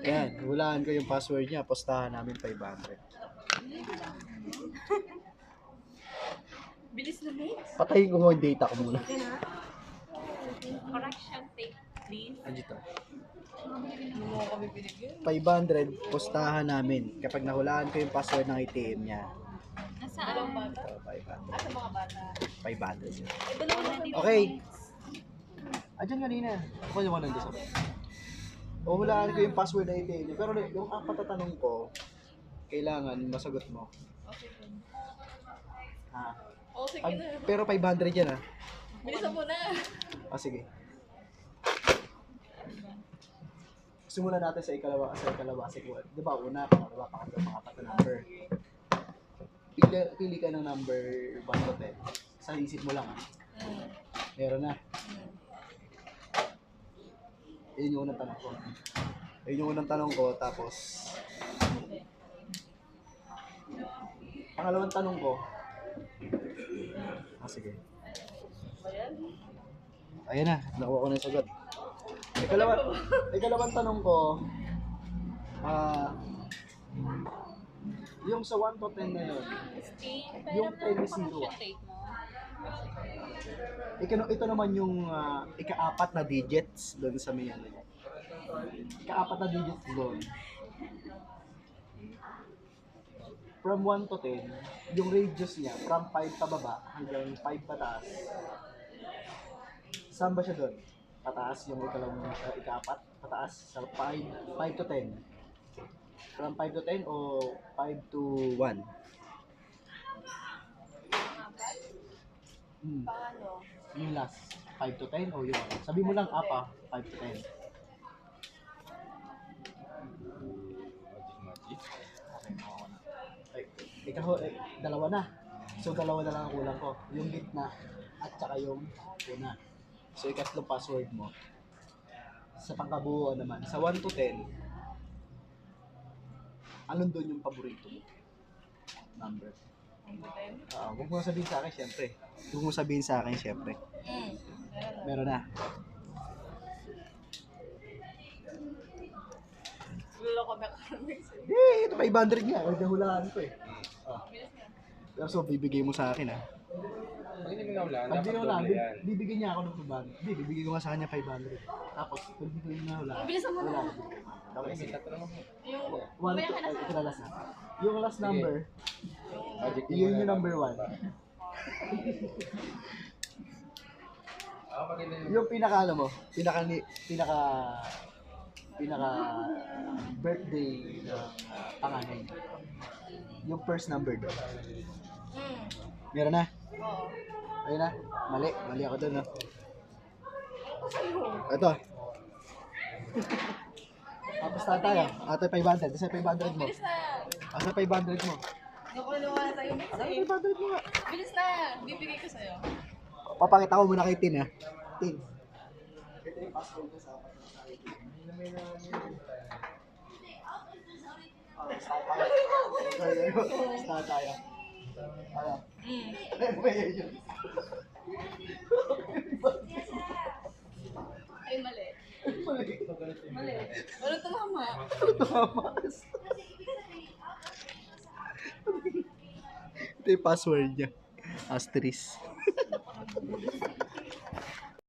Ayan, hulaan ko yung password niya. Postahan namin 500. Bilis na next. Patayin ko mo yung data ko muna. Correction tape, please. Andito. Hindi mo kami binigyan. 500, postahan namin. Kapag nahulaan ko yung password ng ATM niya. Nasaan? Bata? Ito, 500. Sa mga bata. 500 yun. Dalawa na dito. Okay. Andyan kanina. Ako yung nandun sa hulaan ko yung password ng ATM niya. Pero yung apat na tanong ko, kailangan masagot mo. Okay. Ha? Oh, sige na. Pero 500 yan ha. Bilisan mo na. Sige. Simulan natin sa ikalawa. Di ba una, pangalawa, pangapat na number. Pili ka ng number 1 to 10. Sa isip mo lang ha. Meron na. Yun yung unang tanong ko. Tapos pangalawang tanong ko. Sige. Ayan na, nakuha ko na yung sagot. Ikalawang tanong ko, yung sa 1 to 10 na yun, yung 10 is 0. Ito naman yung ika-apat na digits doon sa may ano. Ika-apat na digits doon. From 1 to 10, yung radius niya, from 5 pababa hanggang 5 pataas. Saan ba siya doon? Pataas yung ika-apat? Pataas sa 5 to 10? From 5 to 10 o 5 to 1? Paano? Yung last, 5 to 10 o yung sabi mo lang apa, 5 to 10. Dalawa na. So, dalawa na lang ang kulang ko. Yung gitna at saka yung una. So, ikatlong password mo. Sa pangkabuuan naman, sa 1 to 10, anong doon yung paborito mo? Number. Huwag mo sabihin sa akin, syempre. Huwag mo sabihin sa akin, syempre. Meron na. Lolo ko na kami. Ito 500 nga. Huwag nahulaan ko eh. Pero so, bibigay mo sa akin Pag hindi mo nahulaan, Pag dapat nahulaan, doble yan. bibigyan niya ako ng 500. Hindi, bibigyan ko nga sa kanya 500. Tapos, pag hindi ko yung nahulaan. Bilisan mo na. Wala. Okay, May sige. tatanong ako. Yung, Ito na last na. Yung last number, Magic yun yung number 1. Pag hindi Yung pinaka ano mo, pinaka birthday ng panganay. Yung first number doon. Meron na? Oo. Ayun na. Mali ako doon, no? Ito. Tapos tayo. Ito 500. Kasi 500 mo. Bilis na. Asa 500 mo. Nakuha na tayo. Ano 500 mo nga? Bilis na. Bibigay ko sa'yo. Papakita ko muna kay Tin, ha? Tin. Ito yung password ko sa Start tayo. Ano? Ay, mali. Mali. Wala tumama. Tumamas. Ito yung password niya. Asterisk.